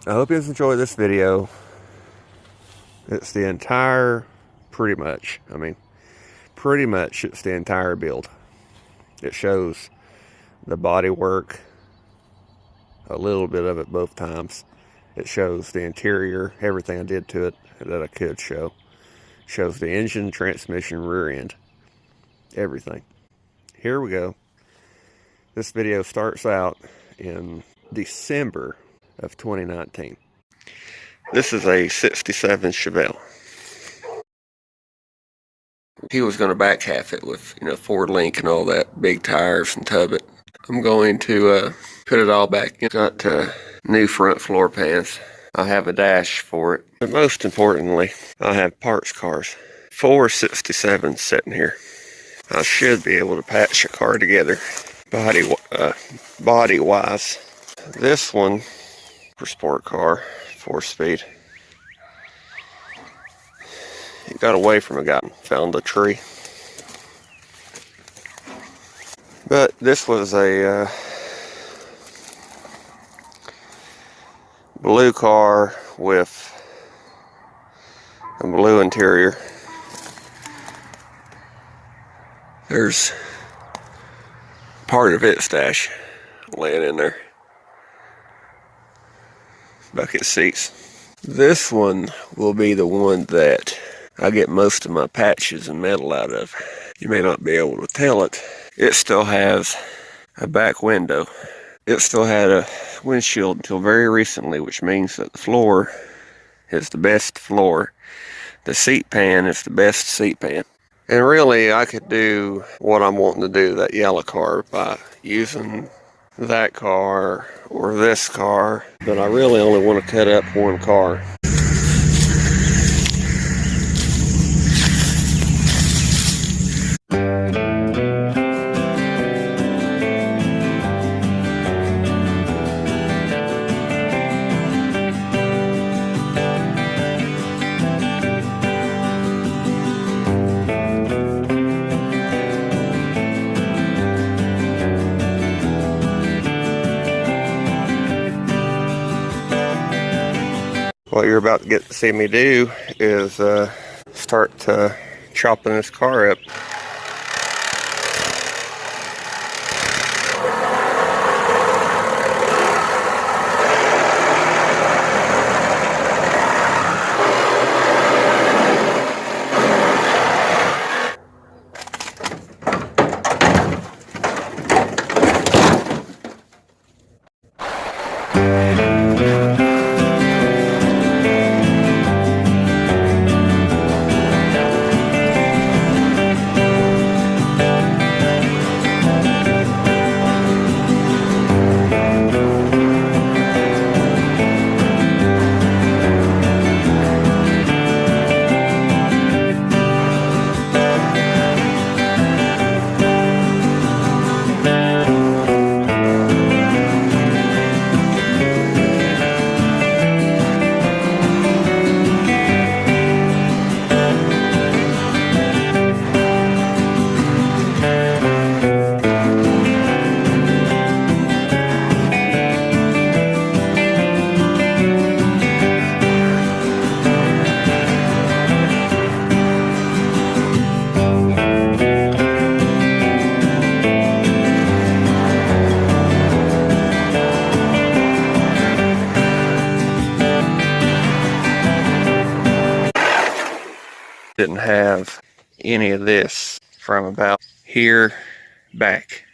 I hope you guys enjoy this video. It's the entire, pretty much it's the entire build. It shows the body work, a little bit of it both times. It shows the interior, everything I did to it that I could show. Shows the engine, transmission, rear end, everything. Here we go. This video starts out in December of 2019. This is a 67 Chevelle. He was going to back half it with, Ford Link and all that, big tires and tub it. I'm going to put it all back in. Got new front floor pans. I have a dash for it. But most importantly, I have parts cars. 4 67s sitting here. I should be able to patch a car together body wise. This one for sport car, 4-speed. It got away from a guy, found a tree. But this was a blue car with a blue interior. There's part of its dash laying in there. Bucket seats. This one will be the one that I get most of my patches and metal out of. You may not be able to tell it. It still has a back window. It still had a windshield until very recently, which means that the floor is the best floor. The seat pan is the best seat pan. And really, I could do what I'm wanting to do, that yellow car, by using that car or this car. But I really only want to cut up one car. What you're about to get to see me do is start chopping this car up. Didn't have any of this from about here back,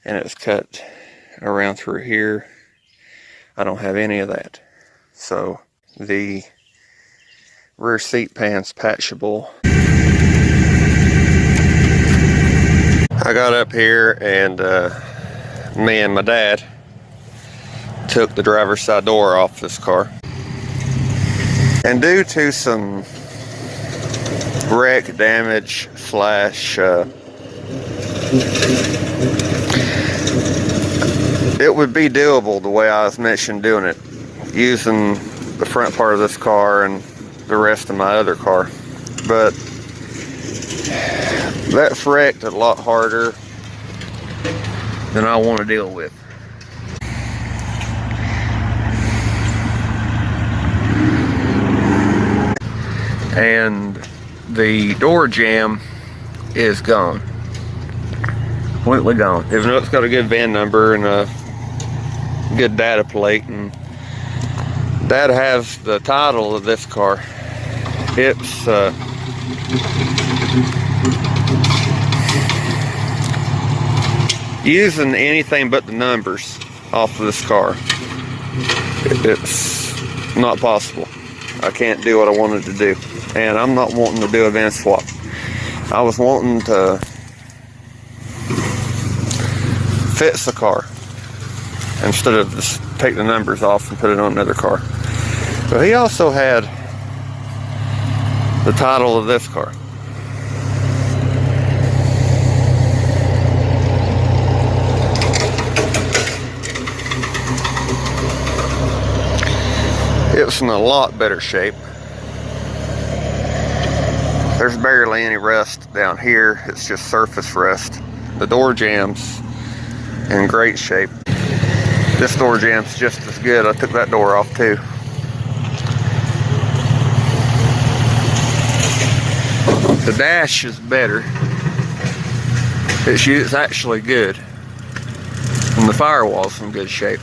and it's cut around through here. I don't have any of that, so the rear seat pan's patchable. I got up here and me and my dad took the driver's side door off this car, and due to some wreck damage slash it would be doable the way I was mentioned doing it, using the front part of this car and the rest of my other car, but that's wrecked a lot harder than I want to deal with. and the door jamb is gone. Completely gone. Even though it's got a good VIN number and a good data plate, and Dad has the title of this car. It's using anything but the numbers off of this car, it's not possible. I can't do what I wanted to do, and I'm not wanting to do a VIN swap. I was wanting to fix the car instead of just take the numbers off and put it on another car. But he also had the title of this car. It's in a lot better shape. There's barely any rust down here. It's just surface rust. The door jamb's in great shape. This door jamb's just as good. I took that door off too. The dash is better. It's actually good. And the firewall's in good shape.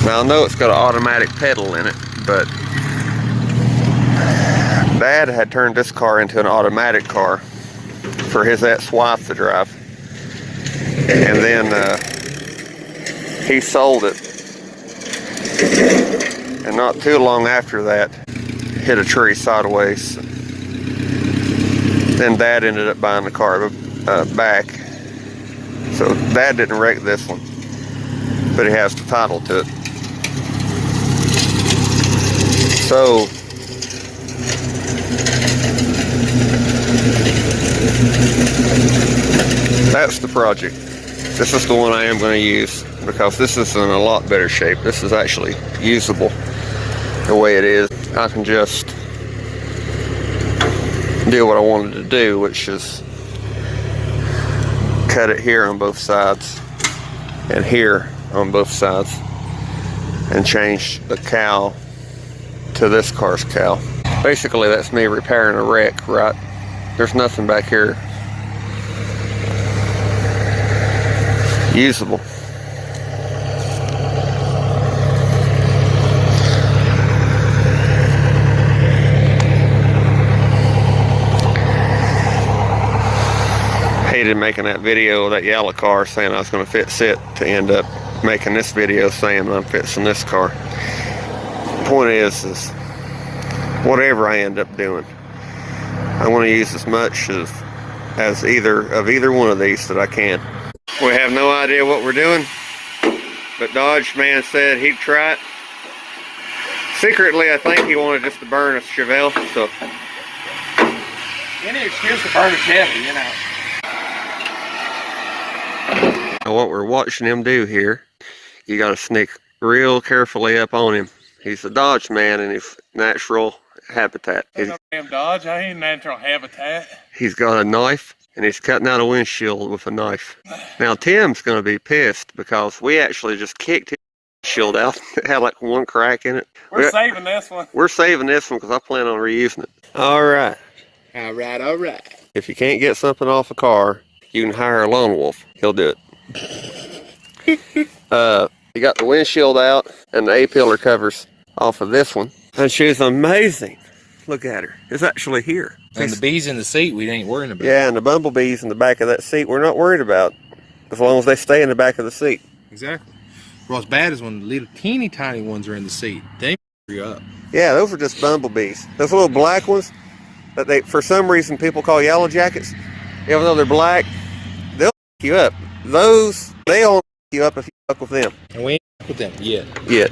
Now I know it's got an automatic pedal in it, but Dad had turned this car into an automatic car for his ex-wife to drive. And then he sold it. And not too long after that, hit a tree sideways. Then Dad ended up buying the car back. So Dad didn't wreck this one, but he has the title to it. So that's the project. This is the one I am going to use because this is in a lot better shape. This is actually usable the way it is. I can just do what I wanted to do, which is cut it here on both sides and here on both sides and change the cowl to this car's cowl. Basically, that's me repairing a wreck, right? There's nothing back here usable. Hated making that video of that yellow car saying I was going to fix it, to end up making this video saying I'm fixing this car. The point is whatever I end up doing, I want to use as much as either one of these that I can. We have no idea what we're doing, but Dodge man said he'd try it. Secretly, I think he wanted just to burn a Chevelle, so. Any excuse to burn a Chevy, you know. Now what we're watching him do here, you got to sneak real carefully up on him. He's a Dodge man in his natural habitat. No damn Dodge, I ain't natural habitat. He's got a knife and he's cutting out a windshield with a knife. Now Tim's going to be pissed because we actually just kicked his windshield out. It had like one crack in it. We're saving this one. We're saving this one because I plan on reusing it. All right. All right, all right. If you can't get something off a car, you can hire a lone wolf. He'll do it. You got the windshield out and the A-pillar covers off of this one. And she's amazing. Look at her. It's actually here. And the bees in the seat we ain't worrying about. Yeah, and the bumblebees in the back of that seat we're not worried about, as long as they stay in the back of the seat. Exactly. What's bad is when the little teeny tiny ones are in the seat. They you up. Yeah, those are just bumblebees. Those little black ones that they, for some reason, people call yellow jackets, even though they're black, they'll f you up. Those, they'll f you up if you fuck with them. And we ain't f with them yet. Yet.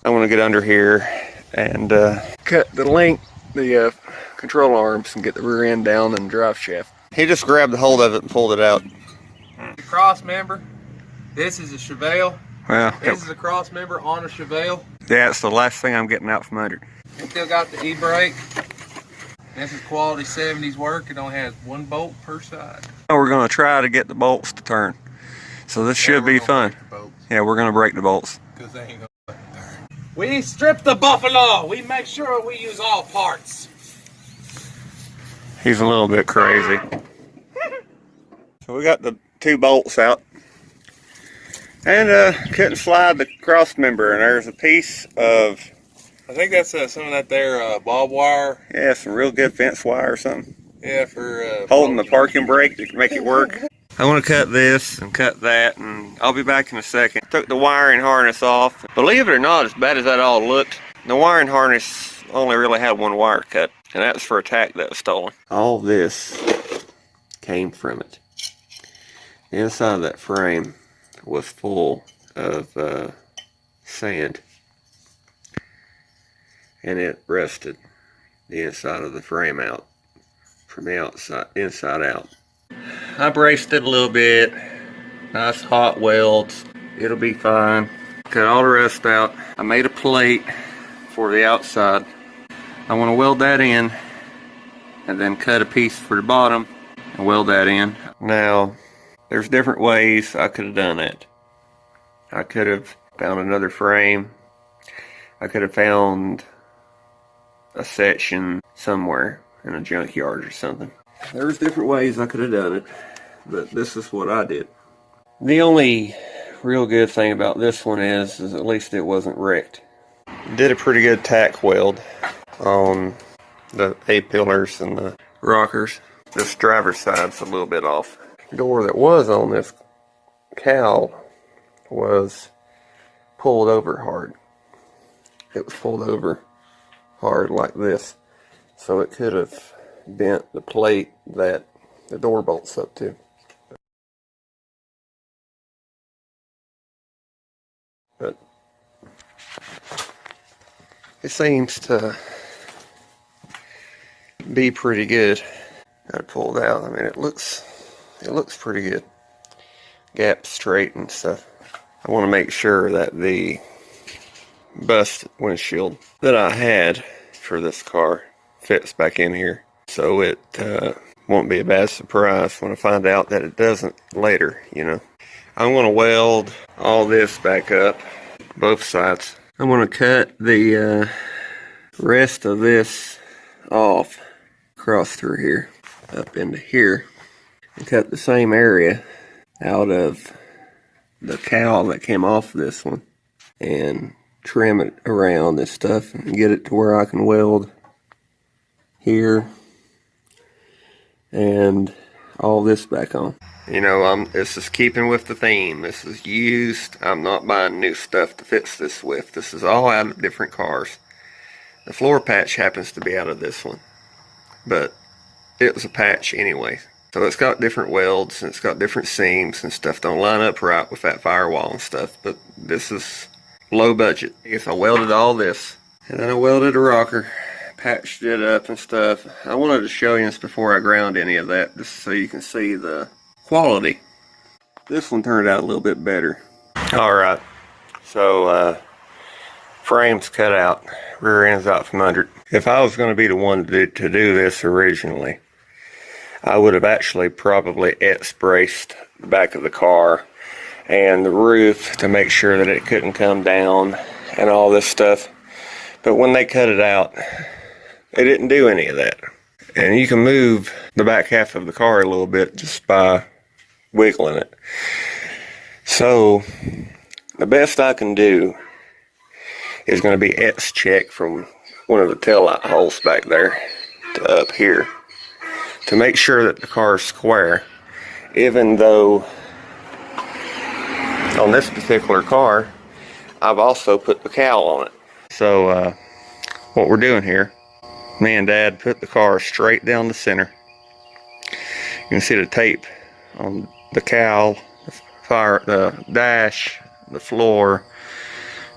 I want to get under here and cut the length, the control arms and get the rear end down and drive shaft. He just grabbed a hold of it and pulled it out. The cross member. This is a chevelle. Well, This is a cross member on a chevelle. yeah, it's the last thing I'm getting out from under. It still got the e-brake. This is quality 70s work. It only has one bolt per side. We're gonna try to get the bolts to turn. So this should be fun. Yeah, we're gonna break the bolts. Because they ain't gonna turn. We strip the buffalo. We make sure we use all parts. He's a little bit crazy. So we got the 2 bolts out. And couldn't slide the cross member, and there's a piece of, I think that's some of that there barbed wire. yeah, some real good fence wire or something. Yeah, for Holding the parking brake to make it work. I want to cut this and cut that, and I'll be back in a second. Took the wiring harness off. Believe it or not, as bad as that all looked, the wiring harness only really had 1 wire cut, and that was for a tack that was stolen. All this came from it. The inside of that frame was full of sand, and it rusted the inside of the frame out from the outside, inside out. I braced it a little bit, nice hot welds, it'll be fine. Cut all the rust out. I made a plate for the outside. I want to weld that in and then cut a piece for the bottom and weld that in. Now, there's different ways I could have done that. I could have found another frame. I could have found a section somewhere in a junkyard or something. There's different ways I could have done it, but this is what I did. The only real good thing about this one is at least it wasn't wrecked. Did a pretty good tack weld on the A-pillars and the rockers. This driver's side's a little bit off. The door that was on this cowl was pulled over hard. It was pulled over hard like this, so it could have bent the plate that the door bolts up to. But it seems to be pretty good. Got it pulled out. I mean, it looks pretty good. Gap straight and stuff. I want to make sure that the bust windshield that I had for this car fits back in here, so it won't be a bad surprise when I find out that it doesn't later, you know. I'm going to weld all this back up, both sides. I'm going to cut the rest of this off, across through here, up into here, and cut the same area out of the cowl that came off this one, and trim it around this stuff and get it to where I can weld here and all this back on. You know, this is keeping with the theme. This is used. I'm not buying new stuff to fix this with. This is all out of different cars. The floor patch happens to be out of this one, but it was a patch anyway. So it's got different welds and it's got different seams and stuff don't line up right with that firewall and stuff, but this is low budget. I guess I welded all this, and then I welded a rocker, patched it up and stuff. I wanted to show you this before I ground any of that, just so you can see the quality. This one turned out a little bit better. Alright, so frame's cut out, rear end's out from under. If I was going to be the one to do this originally, I would have actually probably braced the back of the car and the roof to make sure that it couldn't come down and all this stuff. But when they cut it out, they didn't do any of that. And you can move the back half of the car a little bit just by wiggling it. So the best I can do is going to be check from one of the taillight holes back there to up here to make sure that the car is square, even though on this particular car I've also put the cowl on it. So what we're doing here, me and Dad put the car straight down the center. You can see the tape on the cowl, the dash, the floor,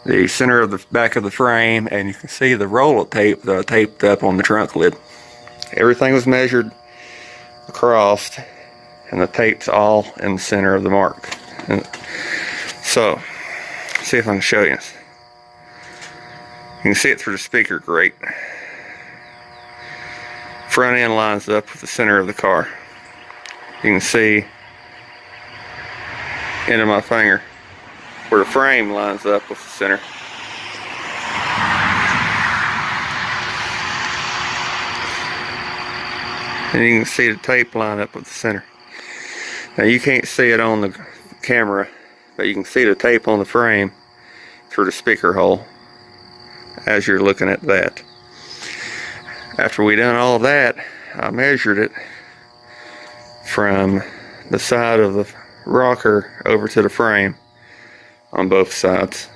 the center of the back of the frame, and you can see the roll of tape that I taped up on the trunk lid. Everything was measured across, and the tape's all in the center of the mark. And so, see if I can show you. You can see it through the speaker grate. Front end lines up with the center of the car. You can see into my finger where the frame lines up with the center. And you can see the tape line up with the center. Now you can't see it on the camera, but you can see the tape on the frame through the speaker hole as you're looking at that. After we done all that, I measured it from the side of the rocker over to the frame on both sides.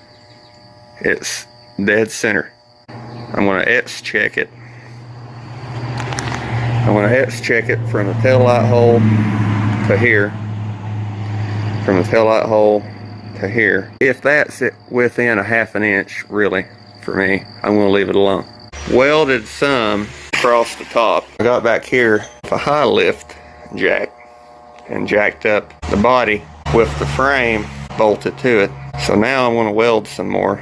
It's dead center. I'm going to etch check it. I'm going to etch check it from the tail light hole to here, from the tail light hole to here. If that's within a half an inch, really, for me, I'm going to leave it alone. Welded some across the top. I got back here with a high lift jack and jacked up the body with the frame bolted to it. So now I'm going to weld some more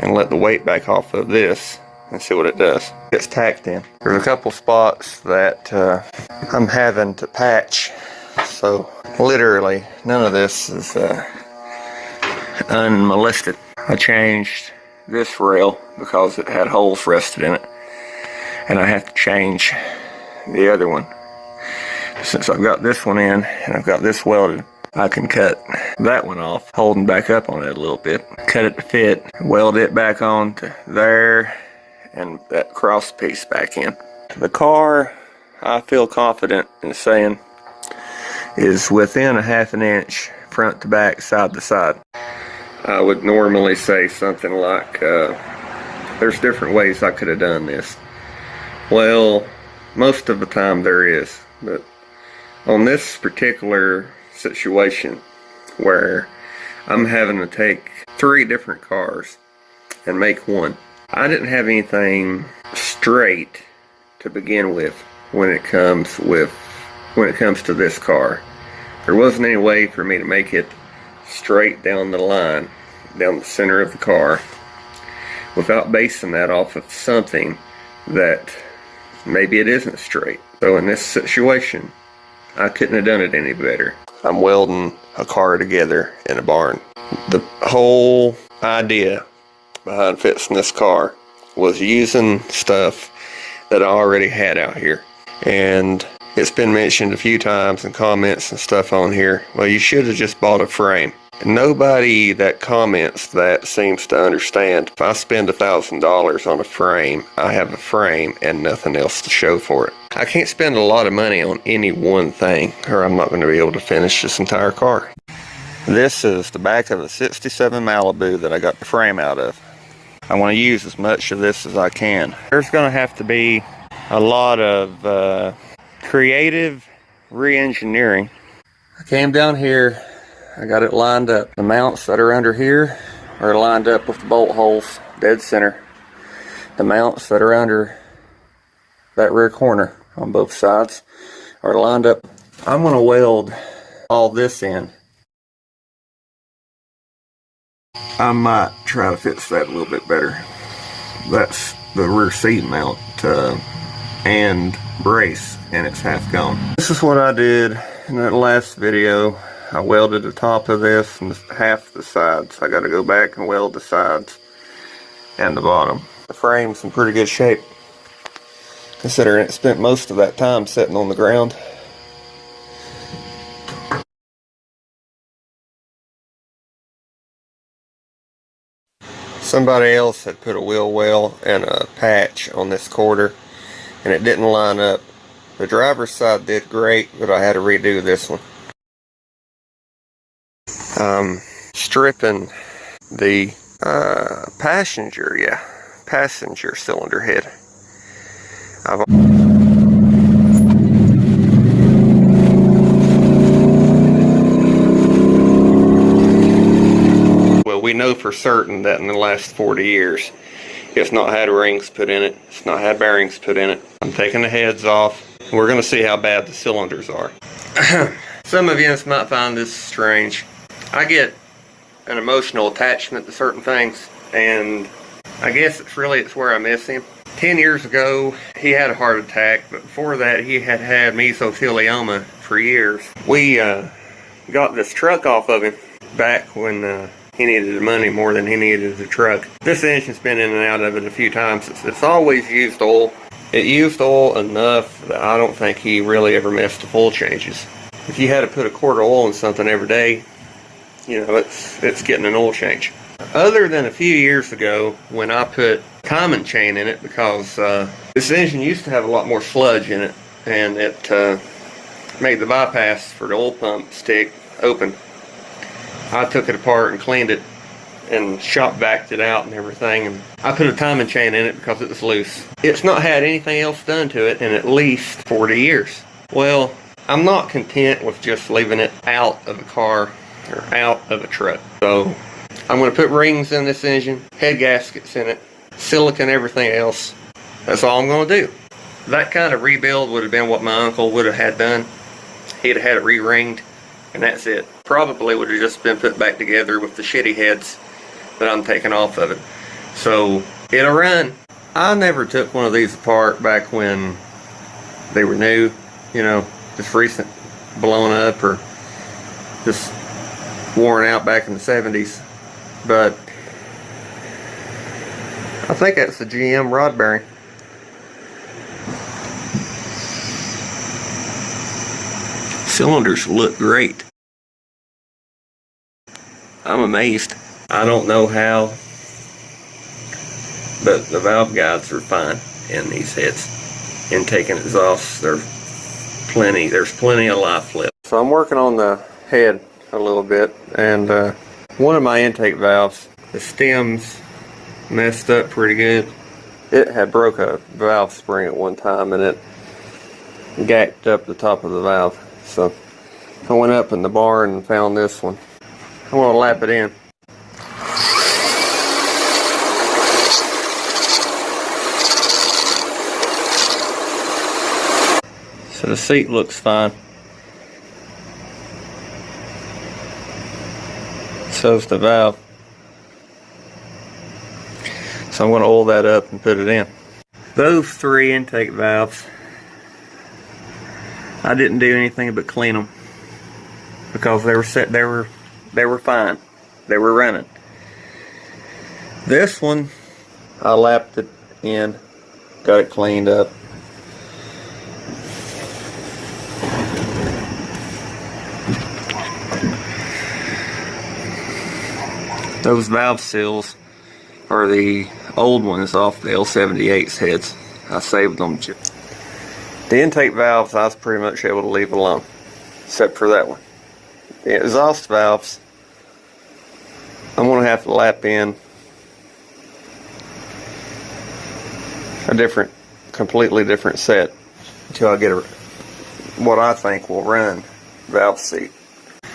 and let the weight back off of this and see what it does. It's tacked in. There's a couple spots that I'm having to patch, so literally none of this is unmolested. I changed this rail because it had holes rusted in it, and I have to change the other one. Since I've got this one in and I've got this welded, I can cut that one off, holding back up on it a little bit, cut it to fit, weld it back on to there, and that cross piece back in. The car, I feel confident in saying, is within a half an inch front to back, side to side. I would normally say something like, there's different ways I could have done this. Well, most of the time there is, but on this particular situation where I'm having to take 3 different cars and make one, I didn't have anything straight to begin with when it comes to this car. There wasn't any way for me to make it straight down the line, down the center of the car, without basing that off of something that maybe it isn't straight. So in this situation, I couldn't have done it any better. I'm welding a car together in a barn. The whole idea behind fixing this car was using stuff that I already had out here. And it's been mentioned a few times in comments and stuff on here, well, you should have just bought a frame. Nobody that comments that seems to understand. If I spend $1,000 on a frame, I have a frame and nothing else to show for it. I can't spend a lot of money on any one thing, or I'm not going to be able to finish this entire car. This is the back of a 67 Malibu that I got the frame out of. I want to use as much of this as I can. There's going to have to be a lot of creative re-engineering. I came down here, I got it lined up. The mounts that are under here are lined up with the bolt holes dead center. The mounts that are under that rear corner on both sides are lined up. I'm going to weld all this in. I might try to fix that a little bit better. That's the rear seat mount and brace, and it's half gone. This is what I did in that last video. I welded the top of this and half the sides. I got to go back and weld the sides and the bottom. The frame's in pretty good shape, considering it spent most of that time sitting on the ground. Somebody else had put a wheel well and a patch on this quarter, and it didn't line up. The driver's side did great, but I had to redo this one. Stripping the passenger cylinder head. Well, we know for certain that in the last 40 years, It's not had rings put in it. It's not had bearings put in it. I'm taking the heads off. We're going to see how bad the cylinders are. Some of you might find this strange. I get an emotional attachment to certain things, and I guess it's where I miss him. 10 years ago, he had a heart attack, but before that, he had had mesothelioma for years. We got this truck off of him back when he needed the money more than he needed the truck. This engine's been in and out of it a few times. It's always used oil. It used oil enough that I don't think he really ever missed the oil changes. If you had to put a quart of oil in something every day, you know, it's getting an oil change. Other than a few years ago when I put common chain in it, because this engine used to have a lot more sludge in it, and it made the bypass for the oil pump stick open. I took it apart and cleaned it and shop vacked it out and everything, and I put a timing chain in it because it was loose. It's not had anything else done to it in at least 40 years. Well, I'm not content with just leaving it out of a car or out of a truck. So I'm going to put rings in this engine, head gaskets in it, silicone, everything else. That's all I'm going to do. That kind of rebuild would have been what my uncle would have had done. He'd have had it re-ringed, and that's it. Probably would have just been put back together with the shitty heads that I'm taking off of it. So it'll run. I never took one of these apart back when they were new, you know, just recent, blown up or just worn out back in the 70s. But I think that's the GM rod bearing. Cylinders look great. I'm amazed. I don't know how, but the valve guides are fine in these heads. Intake and exhaust, there's plenty of life left. So I'm working on the head a little bit, and one of my intake valves, the stem's messed up pretty good. It had broke a valve spring at one time, and it gacked up the top of the valve. So I went up in the barn and found this one. I'm going to lap it in. So the seat looks fine. So's the valve. So I'm going to oil that up and put it in. Those three intake valves, I didn't do anything but clean them because they were set. They were fine. They were running. This one, I lapped it in, got it cleaned up. Those valve seals are the old ones off the L78's heads. I saved them. The intake valves I was pretty much able to leave alone, except for that one. The exhaust valves, I'm going to have to lap in a completely different set until I get what I think will run valve seat.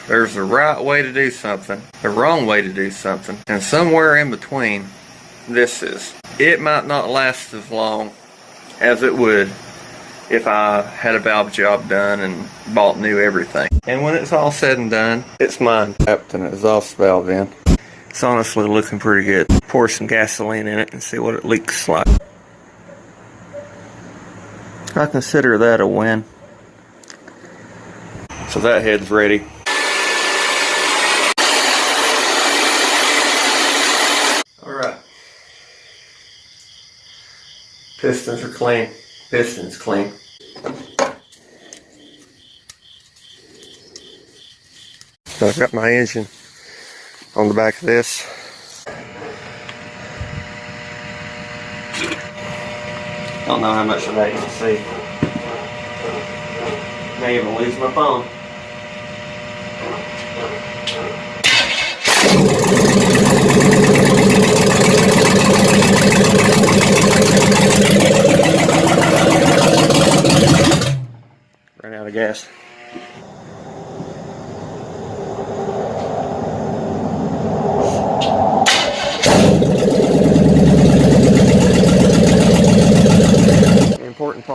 There's the right way to do something, the wrong way to do something, and somewhere in between this is. It might not last as long as it would if I had a valve job done and bought new everything. And when it's all said and done, it's mine. Tapped an exhaust valve in. It's honestly looking pretty good. Pour some gasoline in it and see what it leaks like. I consider that a win. So that head's ready. Alright. Pistons are clean. Piston's clean. So I've got my engine on the back of this. Don't know how much of that you can see. May even lose my phone. Ran out of gas.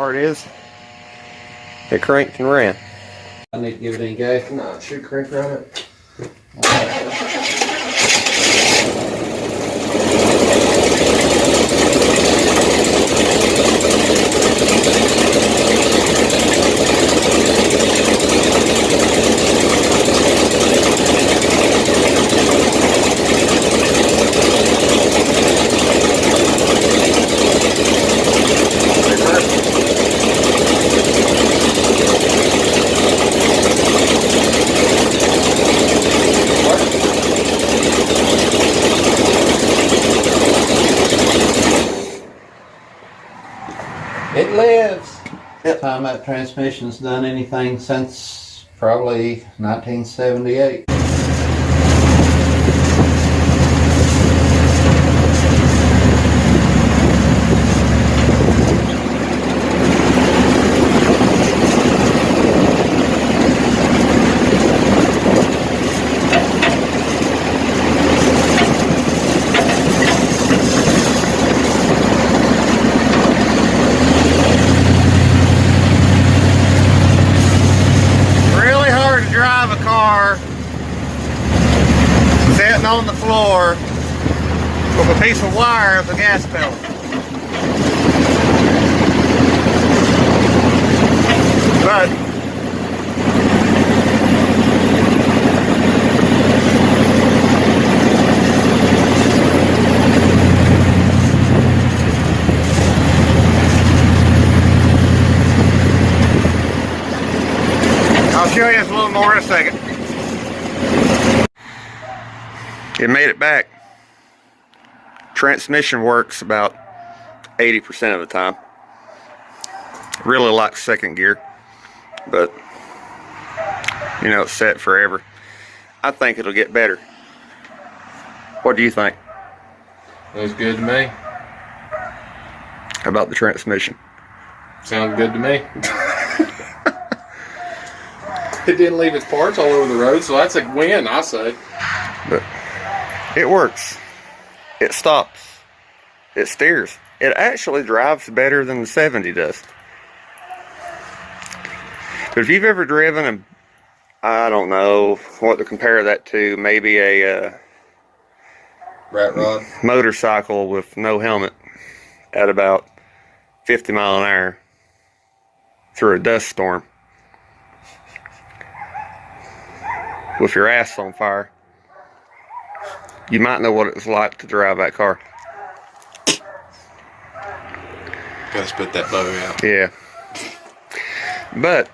part is it cranked and ran. I need to give it any gas. No, it should crank right up. It lives. Yep. Time that transmission's done anything since probably 1978. Sitting on the floor with a piece of wire as a gas pedal. But I'll show you a little more in a second. It made it back. Transmission works about 80% of the time. Really like second gear, but you know, it's set forever. I think it'll get better. What do you think? Looks good to me. How about the transmission? Sounds good to me. It didn't leave its parts all over the road, so that's a win, I say. But it works. It stops. It steers. It actually drives better than the 70 does. But if you've ever driven a, I don't know what to compare that to, maybe a Rat rod. motorcycle with no helmet at about 50 mile an hour through a dust storm with your ass on fire, you might know what it was like to drive that car. Gotta spit that bow out. Yeah. But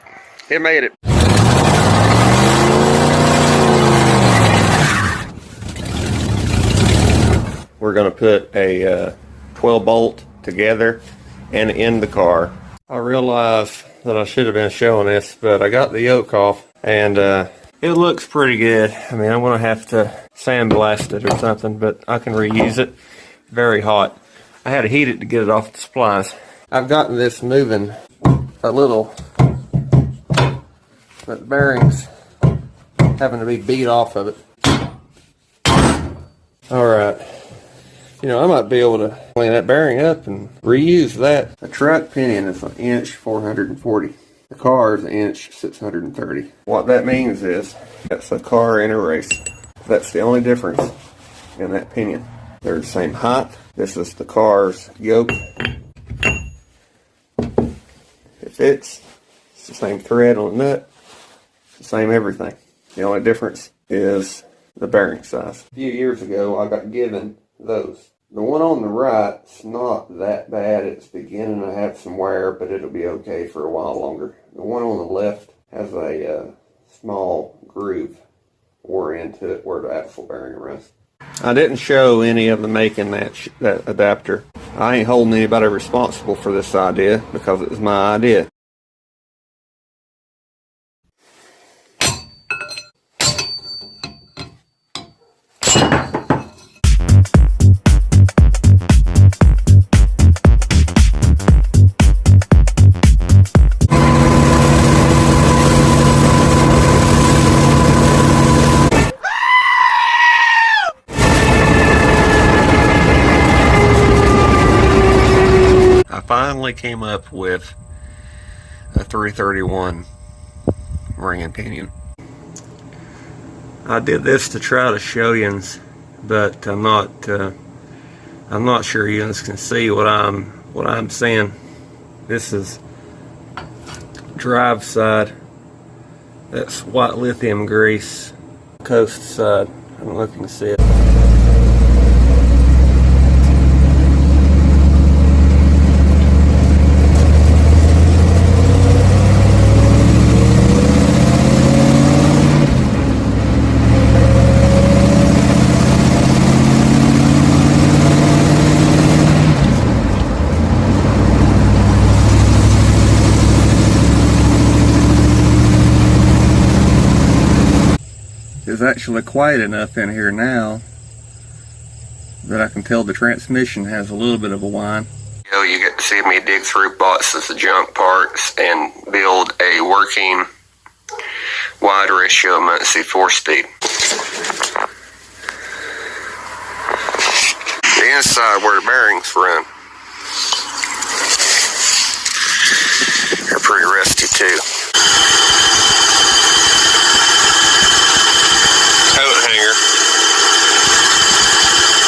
it made it. We're going to put a 12 bolt together and in the car. I realize that I should have been showing this, but I got the yoke off and it looks pretty good. I mean, I'm going to have to sandblast it or something, but I can reuse it. Very hot. I had to heat it to get it off the splice. I've gotten this moving a little, but the bearings having to be beat off of it. Alright. You know, I might be able to clean that bearing up and reuse that. The truck pinion is 1" 440. The car is 1" 630. What that means is that's a car in a race. That's the only difference in that pinion. They're the same height. This is the car's yoke. It fits. It's the same thread on the nut. It's the same everything. The only difference is the bearing size. A few years ago, I got given those. The one on the right's not that bad. It's beginning to have some wear, but it'll be okay for a while longer. The one on the left has a small groove wore into it where the axle bearing rests. I didn't show any of the making that adapter. I ain't holding anybody responsible for this idea because it was my idea. Finally came up with a 331 ring and pinion. I did this to try to show you, but I'm not sure you can see what I'm seeing. This is drive side. That's white lithium grease. Coast side. I don't know if you can see it. It's actually quiet enough in here now that I can tell the transmission has a little bit of a whine. You get to see me dig through boxes of junk parts and build a working wide ratio Muncie 4-speed. The inside where the bearings run are pretty rusty too. Coat hanger,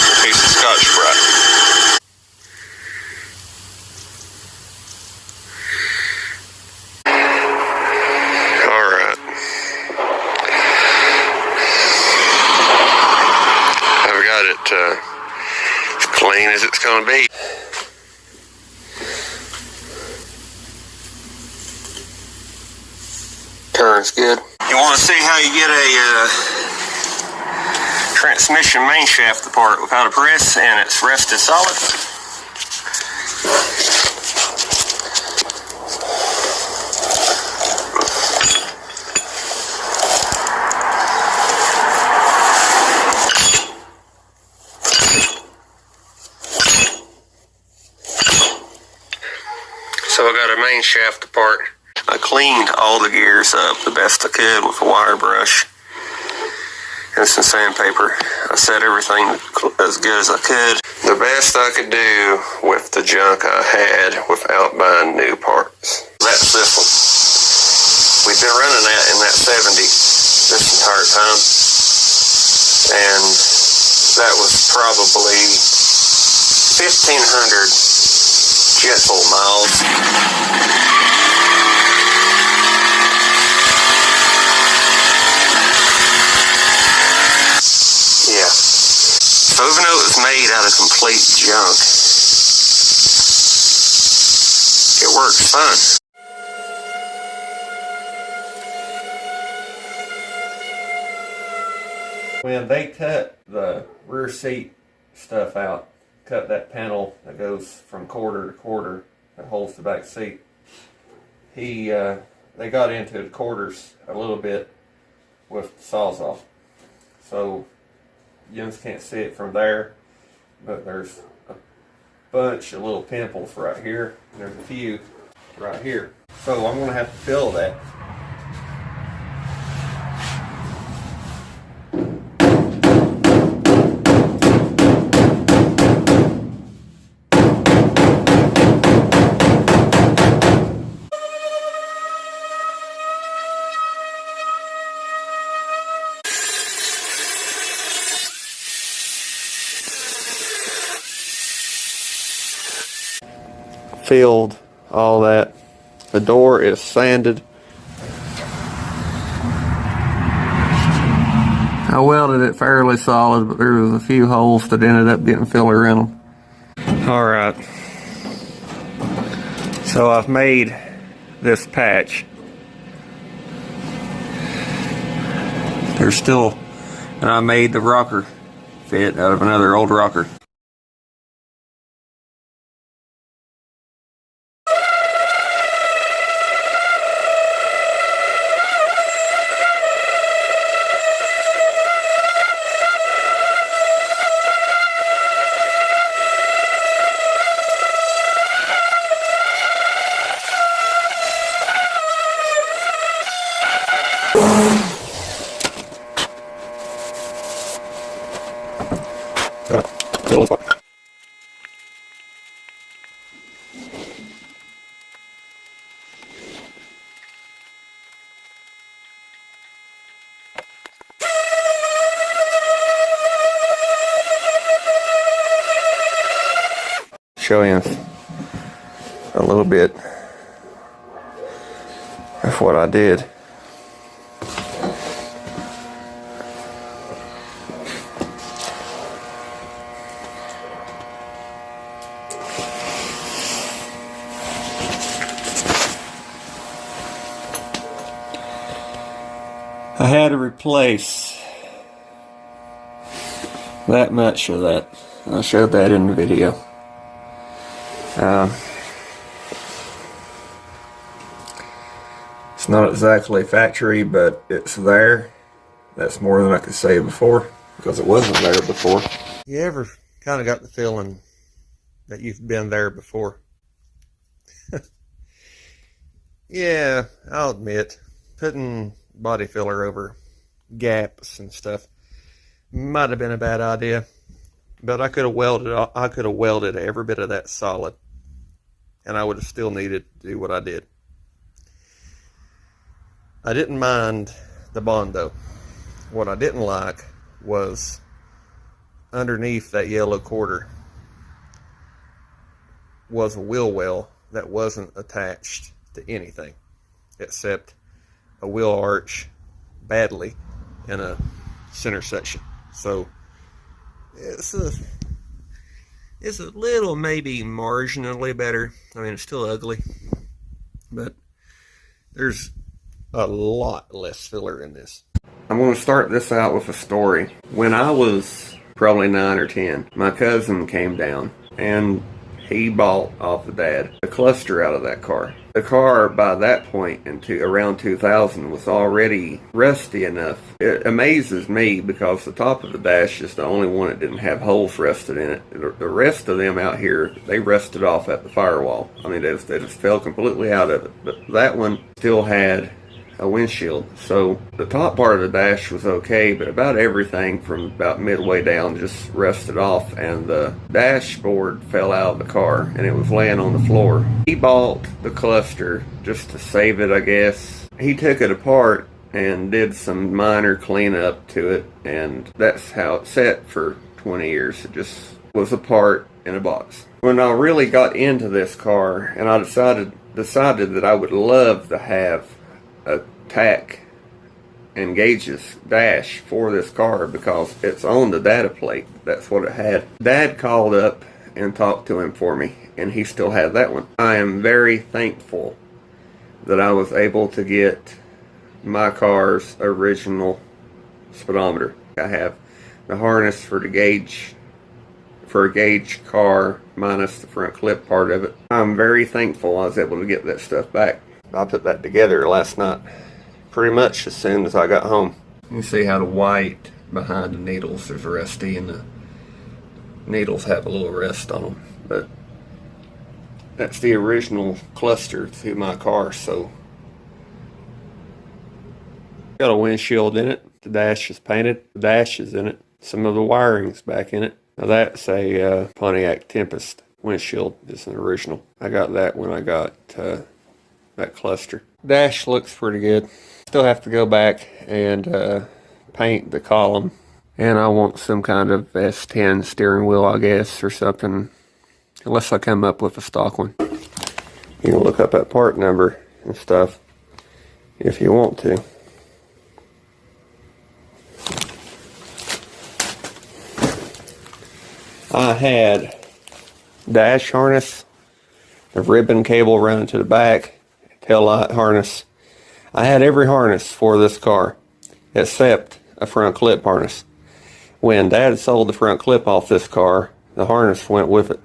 a piece of Scotch-Brite. Alright. I've got it as clean as it's going to be. Turns good. You want to see how you get a transmission main shaft apart without a press and it's rusted solid? So I got a main shaft apart. I cleaned all the gears up the best I could with a wire brush and some sandpaper. I set everything as good as I could. The best I could do with the junk I had without buying new parts. That's this one. We've been running that in that 70 this entire time. And that was probably 1,500 gentle miles. So even though it was made out of complete junk, it works fine. When they cut the rear seat stuff out, cut that panel that goes from quarter to quarter that holds the back seat, they got into the quarters a little bit with the Sawzall. So you just can't see it from there, but there's a bunch of little pimples right here. There's a few right here. So I'm going to have to fill that. Filled all that. The door is sanded. I welded it fairly solid, but there was a few holes that ended up getting filler in them. Alright. So I've made this patch. There's still, and I made the rocker fit out of another old rocker. show you a little bit of what I did. I had to replace that much of that. I showed that in the video. It's not exactly factory, but it's there. That's more than I could say before, because it wasn't there before. You ever kind of got the feeling that you've been there before? Yeah, I'll admit, putting body filler over gaps and stuff might have been a bad idea, but I could have welded every bit of that solid, and I would have still needed to do what I did. I didn't mind the bond though. What I didn't like was underneath that yellow quarter was a wheel well that wasn't attached to anything except a wheel arch badly in a center section. So it's a little, maybe marginally better. I mean, it's still ugly, but there's a lot less filler in this. I'm going to start this out with a story. When I was probably 9 or 10, my cousin came down and he bought off the dad a cluster out of that car. The car by that point around 2000 was already rusty enough. It amazes me because the top of the dash is the only one that didn't have holes rusted in it. The rest of them out here, they rusted off at the firewall. I mean, they just fell completely out of it. But that one still had a windshield. So the top part of the dash was okay, but about everything from about midway down just rusted off, and the dashboard fell out of the car and it was laying on the floor. He bought the cluster just to save it, I guess. He took it apart and did some minor cleanup to it, and that's how it sat for 20 years. It just was a part in a box. When I really got into this car, and I decided that I would love to have a tack and gauges dash for this car because it's on the data plate. That's what it had. Dad called up and talked to him for me, and he still had that one. I am very thankful that I was able to get my car's original speedometer. I have the harness for the gauge, for a gauge car minus the front clip part of it. I'm very thankful I was able to get that stuff back. I put that together last night, pretty much as soon as I got home. You see how the white behind the needles is rusty, and the needles have a little rust on them. But that's the original cluster to my car, so. Got a windshield in it. The dash is painted. The dash is in it. Some of the wiring's back in it. Now that's a Pontiac Tempest windshield. It's an original. I got that when I got that cluster. Dash looks pretty good. Still have to go back and paint the column, and I want some kind of S10 steering wheel, I guess, or something, unless I come up with a stock one. You can look up that part number and stuff if you want to. I had dash harness, the ribbon cable running to the back, tail light harness. I had every harness for this car except a front clip harness. When Dad sold the front clip off this car, the harness went with it,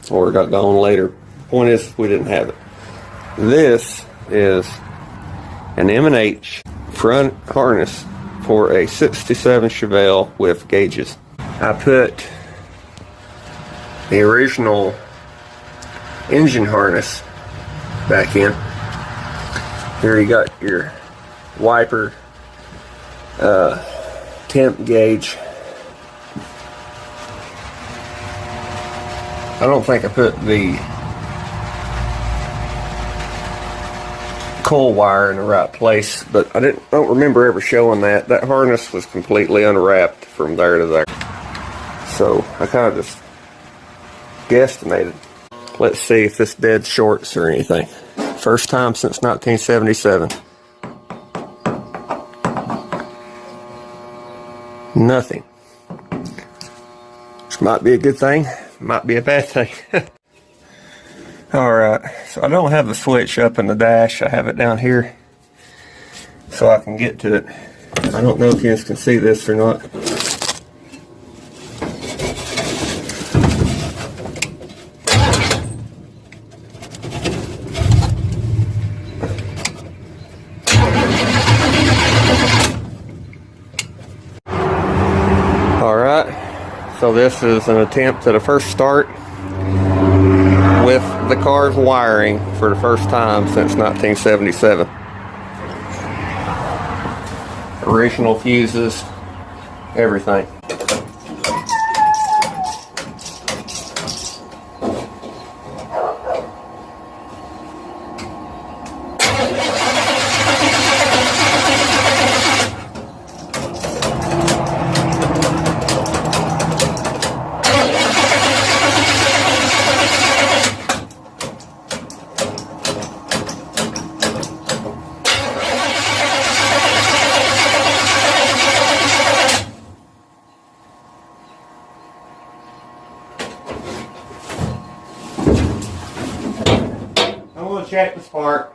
or it got gone later. Point is, we didn't have it. This is an M&H front harness for a 67 Chevelle with gauges. I put the original engine harness back in. Here you got your wiper, temp gauge. I don't think I put the coil wire in the right place, but I don't remember ever showing that. That harness was completely unwrapped from there to there. So I kind of just guesstimated. Let's see if this dead shorts or anything. First time since 1977. Nothing. Which might be a good thing, might be a bad thing. Alright, so I don't have the switch up in the dash. I have it down here so I can get to it. I don't know if you guys can see this or not. So this is an attempt at a first start with the car's wiring for the first time since 1977. Original fuses, everything. Check the spark.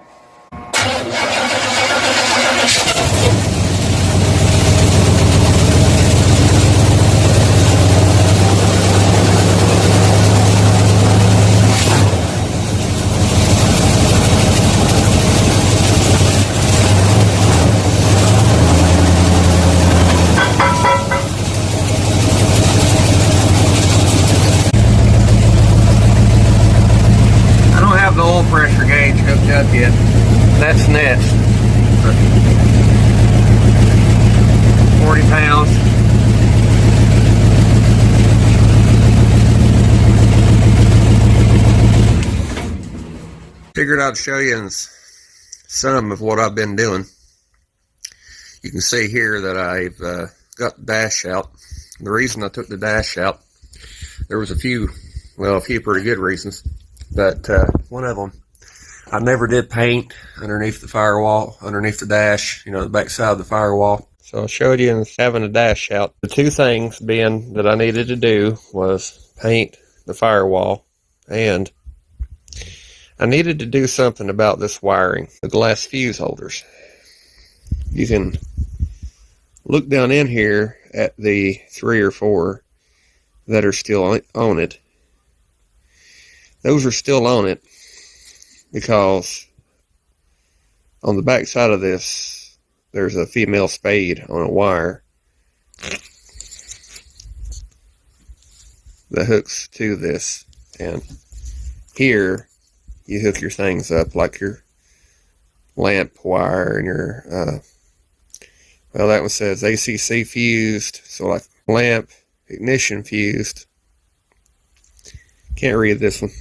The oil pressure gauge hooked up yet. That's next. 40 pounds. Figured I'd show you some of what I've been doing. You can see here that I've got the dash out. The reason I took the dash out, there was a few pretty good reasons. But one of them, I never did paint underneath the firewall, underneath the dash, the back side of the firewall. So I showed you having a dash out. The two things being that I needed to do was paint the firewall, and I needed to do something about this wiring, the glass fuse holders. You can look down in here at the 3 or 4 that are still on it. Those are still on it because on the back side of this, there's a female spade on a wire that hooks to this. And here, you hook your things up like your lamp wire and your, that one says ACC fused, so like lamp, ignition fused. Can't read this one.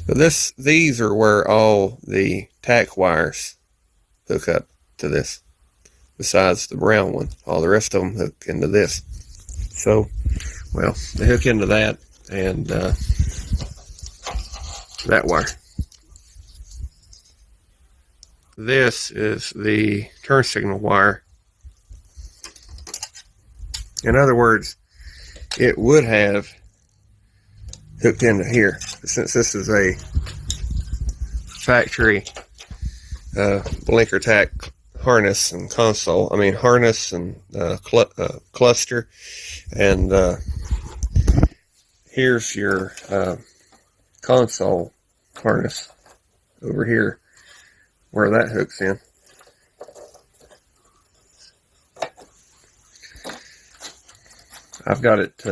But these are where all the tack wires hook up to this. Besides the brown one, all the rest of them hook into this. So, they hook into that and that wire. This is the turn signal wire. In other words, it would have hooked into here. Since this is a factory blinker tack harness and console, harness and cluster, and here's your console harness over here where that hooks in. I've got it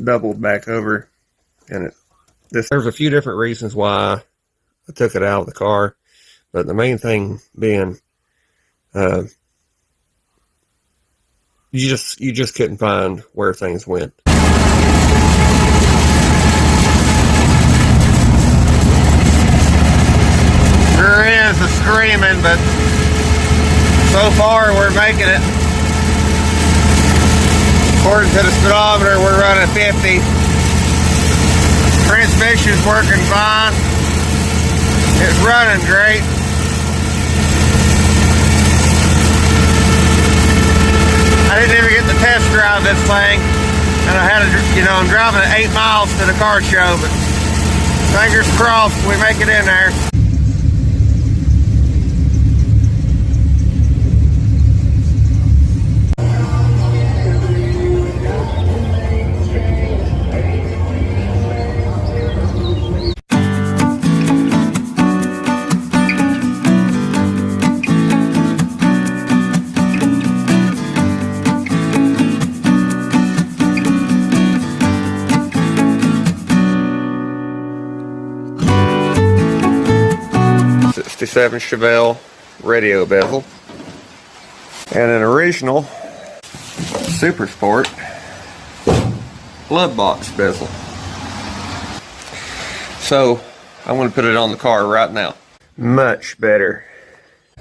doubled back over, and there's a few different reasons why I took it out of the car, but the main thing being you just couldn't find where things went. There is a screaming, but so far we're making it. According to the speedometer, we're running 50. transmission's working fine. It's running great. I didn't even get to test drive this thing, and I had to, you know, I'm driving at 8 miles to the car show, but fingers crossed we make it in there. '67 Chevelle radio bezel and an original Super Sport glove box bezel. So I'm going to put it on the car right now. Much better.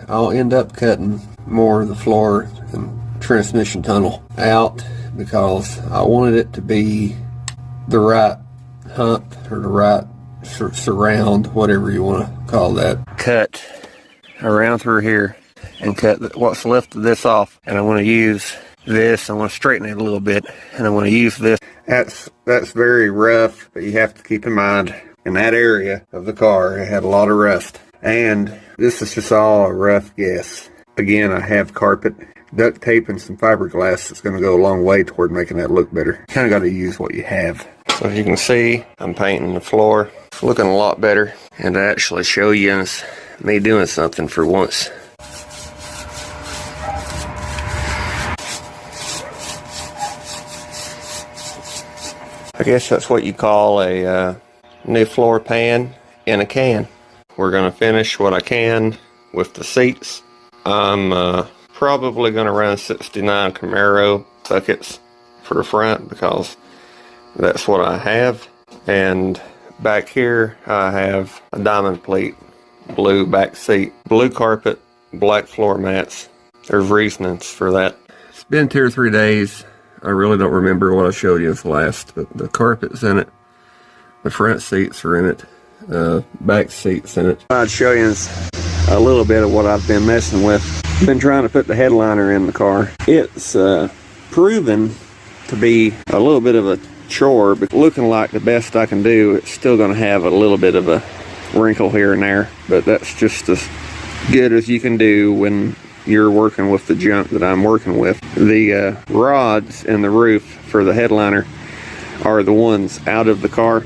I'll end up cutting more of the floor and transmission tunnel out because I wanted it to be the right hump or the right surround, whatever you want to call that. Cut around through here and cut what's left of this off, and I'm going to use this. I want to straighten it a little bit, and I want to use this. That's very rough, but you have to keep in mind in that area of the car it had a lot of rust, and this is just all a rough guess. Again, I have carpet, duct tape, and some fiberglass that's going to go a long way toward making that look better. Kind of got to use what you have. So as you can see, I'm painting the floor. It's looking a lot better, and to actually show you is me doing something for once. I guess that's what you call a new floor pan in a can. We're going to finish what I can with the seats. I'm probably going to run 69 Camaro buckets for the front because that's what I have. And back here I have a diamond plate, blue back seat, blue carpet, black floor mats. There's reasonings for that. It's been 2 or 3 days. I really don't remember what I showed you last, but the carpet's in it, the front seats are in it, back seats in it. I'd show you a little bit of what I've been messing with. I've been trying to put the headliner in the car. It's proven to be a little bit of a chore, but looking like the best I can do. It's still going to have a little bit of a wrinkle here and there, but that's just as good as you can do when you're working with the junk that I'm working with. The rods in the roof for the headliner are the ones out of the car,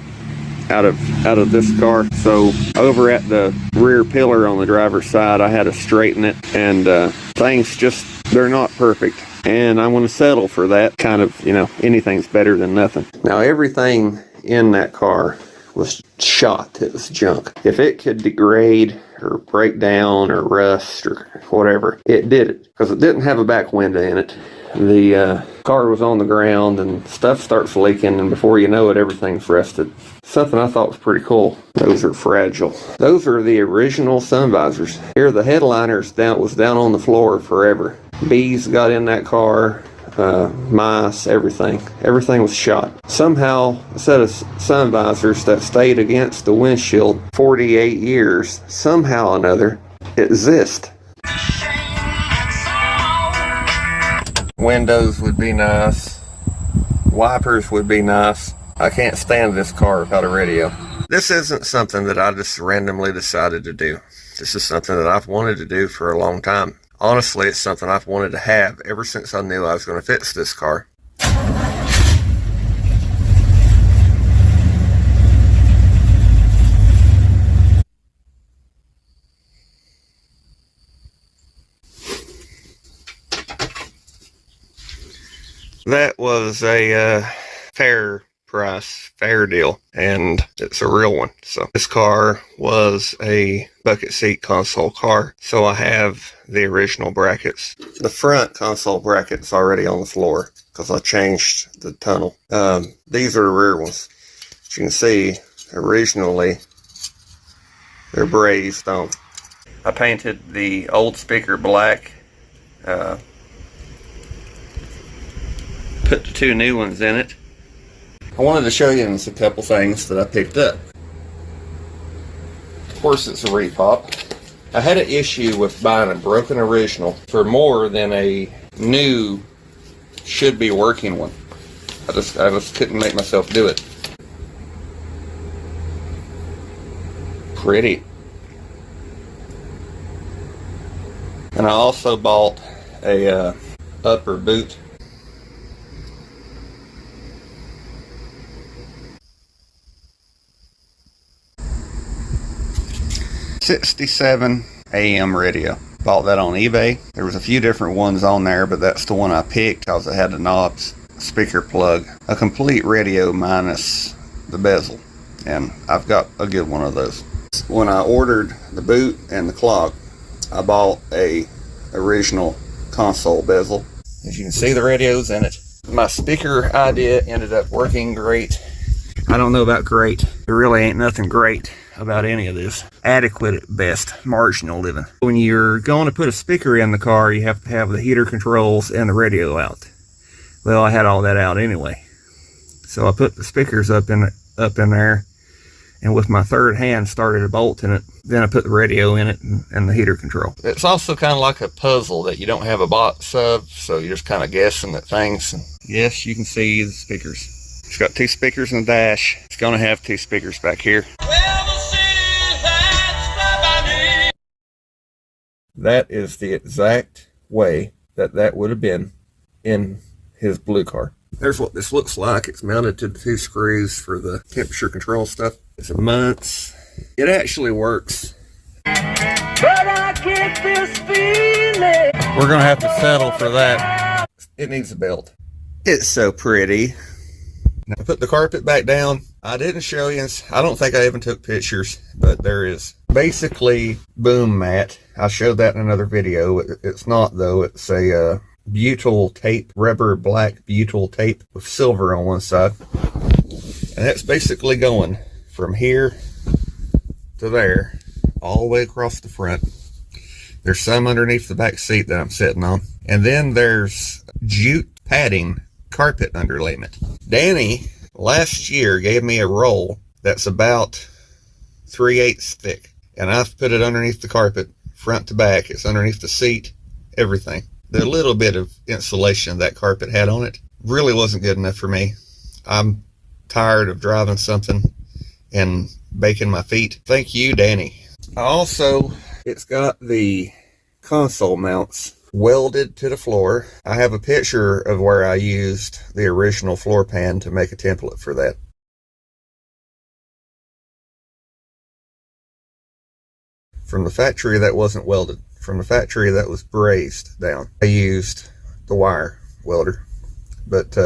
out of this car. So over at the rear pillar on the driver's side, I had to straighten it, and things just, they're not perfect. And I'm going to settle for that. Kind of, you know, anything's better than nothing. Now everything in that car was shot. It was junk. If it could degrade or break down or rust or whatever, it did it, because it didn't have a back window in it. The car was on the ground and stuff starts leaking, and before you know it, everything's rusted. Something I thought was pretty cool. Those are fragile. Those are the original sun visors. Here the headliner's was down on the floor forever. Bees got in that car, mice, everything was shot. Somehow a set of sun visors that stayed against the windshield 48 years somehow or another exist. Windows would be nice, wipers would be nice. I can't stand this car without a radio. This isn't something that I just randomly decided to do. This is something that I've wanted to do for a long time. Honestly, it's something I've wanted to have ever since I knew I was going to fix this car. That was a fair price, fair deal, and it's a real one. So this car was a bucket seat console car, so I have the original brackets. The front console bracket's already on the floor because I changed the tunnel. These are the rear ones. As you can see, originally they're brazed on. I painted the old speaker black, put the 2 new ones in it. I wanted to show you a couple things that I picked up. course, it's a repop. I had an issue with buying a broken original for more than a new should be working one. I just couldn't make myself do it. Pretty. And I also bought a upper boot. '67 AM radio. Bought that on eBay. There was a few different ones on there, but that's the one I picked because it had the knobs, speaker plug, a complete radio minus the bezel, and I've got a good one of those. When I ordered the boot and the clock, I bought a original console bezel. As you can see, the radio's in it. My speaker idea ended up working great. I don't know about great. There really ain't nothing great about any of this. Adequate at best, marginal living. When you're going to put a speaker in the car, you have to have the heater controls and the radio out. Well, I had all that out anyway. So I put the speakers up in there, and with my third hand started a bolt in it. Then I put the radio in it and the heater control. It's also kind of like a puzzle that you don't have a box of, so you're just kind of guessing at things. And yes, you can see the speakers. It's got 2 speakers in the dash. It's going to have 2 speakers back here. That is the exact way that would have been in his blue car. There's what this looks like. It's mounted to the 2 screws for the temperature control stuff. It's a months. It actually works. But I get this feeling. We're going to have to settle for that. It needs a belt. It's so pretty. Now, I put the carpet back down. I didn't show you. I don't think I even took pictures, but there is basically boom mat. I showed that in another video. It's not, though. It's a butyl tape, rubber black butyl tape with silver on one side. And that's basically going from here to there, all the way across the front. There's some underneath the back seat that I'm sitting on. And then there's jute padding carpet underlayment. Danny last year gave me a roll that's about 3/8 thick, and I've put it underneath the carpet, front to back. It's underneath the seat, everything. The little bit of insulation that carpet had on it really wasn't good enough for me. I'm tired of driving something and baking my feet. Thank you, Danny. Also, it's got the console mounts welded to the floor. I have a picture of where I used the original floor pan to make a template for that. From the factory, that wasn't welded. From the factory, that was brazed down. I used the wire welder, but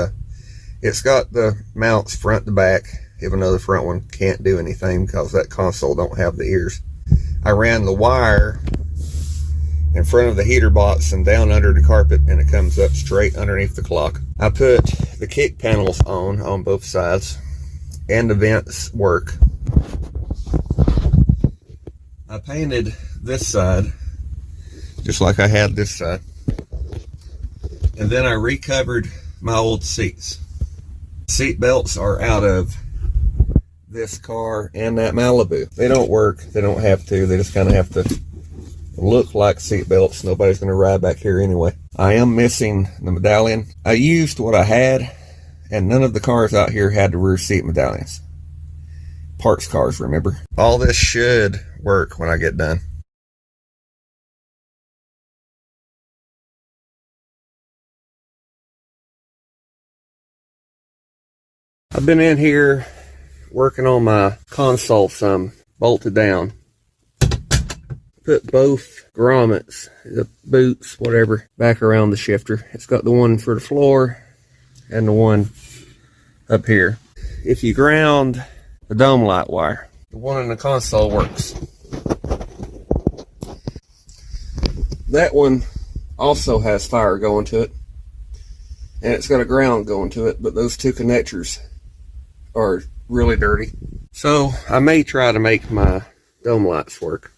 it's got the mounts front to back, even though the front one can't do anything because that console don't have the ears. I ran the wire in front of the heater box and down under the carpet, and it comes up straight underneath the clock. I put the kick panels on both sides, and the vents work. I painted this side just like I had this side, and then I recovered my old seats. Seat belts are out of this car and that Malibu. They don't work. They don't have to. They just kind of have to look like seat belts. Nobody's going to ride back here anyway. I am missing the medallion. I used what I had, and none of the cars out here had the rear seat medallions. Parts cars, remember? All this should work when I get done. I've been in here working on my console some, bolted down. Put both grommets, the boots, whatever, back around the shifter. It's got the one for the floor and the one up here. If you ground the dome light wire, the one in the console works. That one also has fire going to it, and it's got a ground going to it, but those 2 connectors are really dirty. So I may try to make my dome lights work.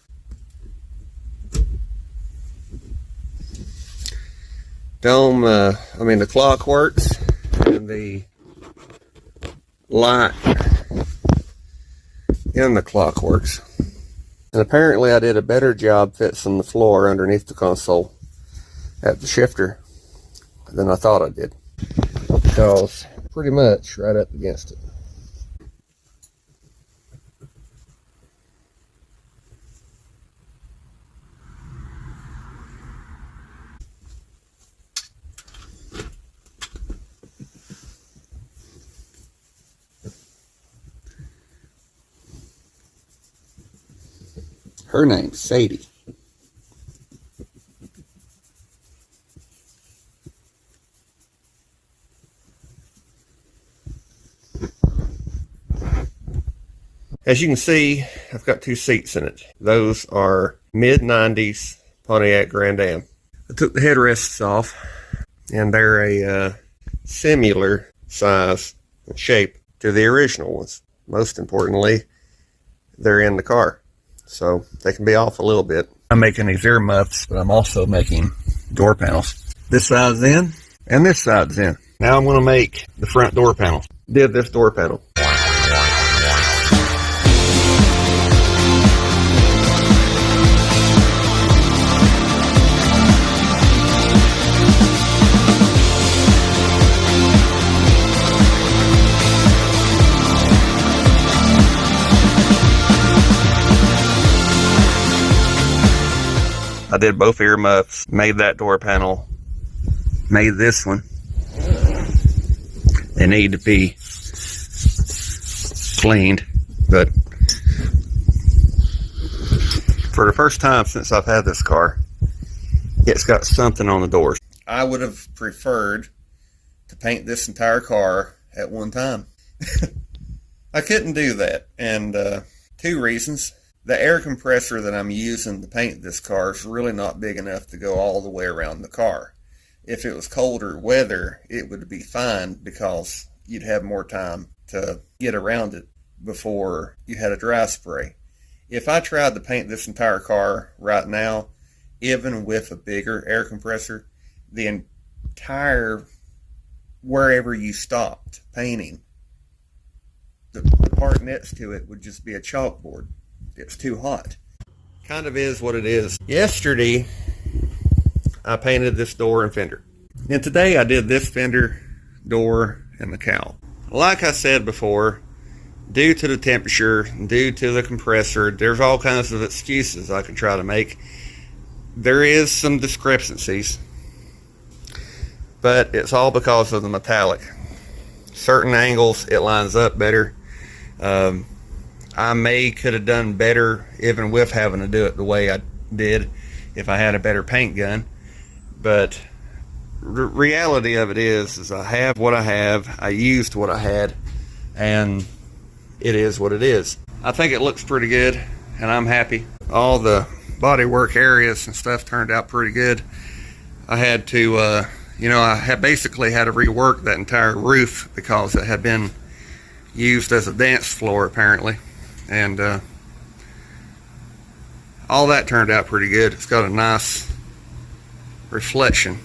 The clock works, and the light in the clock works. And apparently I did a better job fixing the floor underneath the console at the shifter than I thought I did. Because pretty much right up against it. Her name's Sadie. As you can see, I've got two seats in it. Those are mid-90s Pontiac Grand Am. I took the headrests off, and they're a similar size and shape to the original ones. Most importantly, they're in the car, so they can be off a little bit. I'm making these ear muffs, but I'm also making door panels. This side's in, and this side's in. Now I'm going to make the front door panel. Did this door panel. I did both ear muffs, made that door panel, made this one. They need to be cleaned, but for the first time since I've had this car, it's got something on the doors. I would have preferred to paint this entire car at one time. I couldn't do that, and two reasons. The air compressor that I'm using to paint this car is really not big enough to go all the way around the car. If it was colder weather, it would be fine because you'd have more time to get around it before you had a dry spray. If I tried to paint this entire car right now, even with a bigger air compressor, the entire, wherever you stopped painting, the part next to it would just be a chalkboard. It's too hot. Kind of is what it is. Yesterday, I painted this door and fender. And today I did this fender, door, and the cowl. Like I said before, due to the temperature, due to the compressor, there's all kinds of excuses I can try to make. There is some discrepancies, but it's all because of the metallic. Certain angles, it lines up better. I could have done better even with having to do it the way I did if I had a better paint gun. But reality of it is I have what I have. I used what I had, and it is what it is. I think it looks pretty good, and I'm happy. All the bodywork areas and stuff turned out pretty good. I had to, I had basically had to rework that entire roof because it had been used as a dance floor apparently. And all that turned out pretty good. It's got a nice reflection.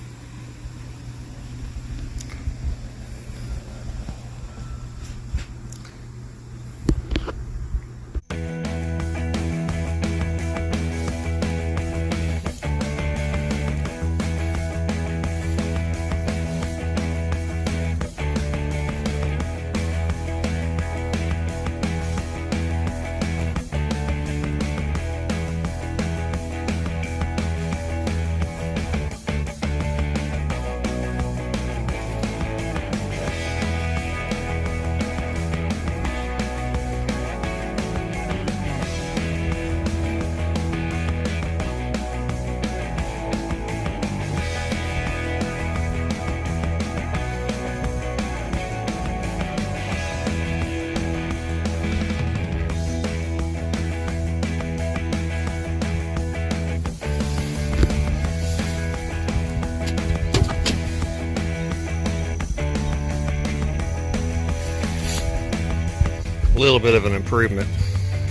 A little bit of an improvement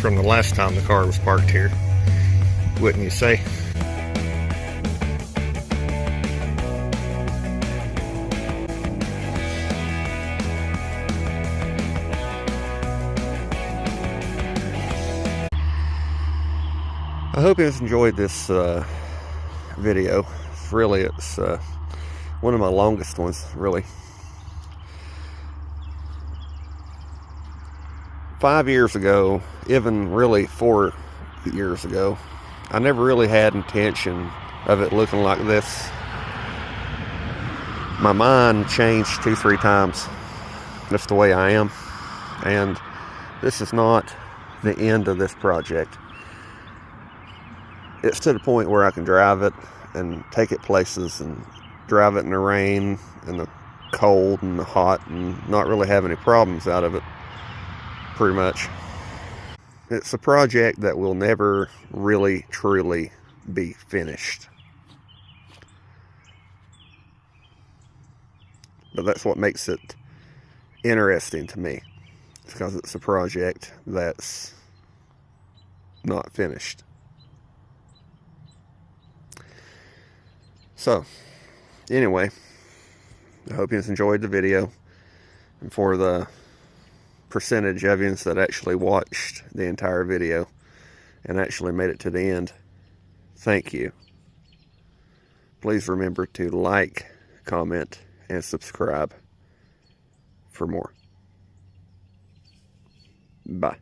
from the last time the car was parked here, wouldn't you say? I hope you enjoyed this video. It's one of my longest ones, really. 5 years ago, even really 4 years ago, I never really had intention of it looking like this. My mind changed 2-3 times. That's the way I am. And this is not the end of this project. It's to the point where I can drive it and take it places and drive it in the rain and the cold and the hot and not really have any problems out of it, pretty much. It's a project that will never really truly be finished. But that's what makes it interesting to me. It's because it's a project that's not finished. So, anyway, I hope you enjoyed the video. And for the percentage of you that actually watched the entire video and actually made it to the end, thank you. Please remember to like, comment, and subscribe for more. Bye.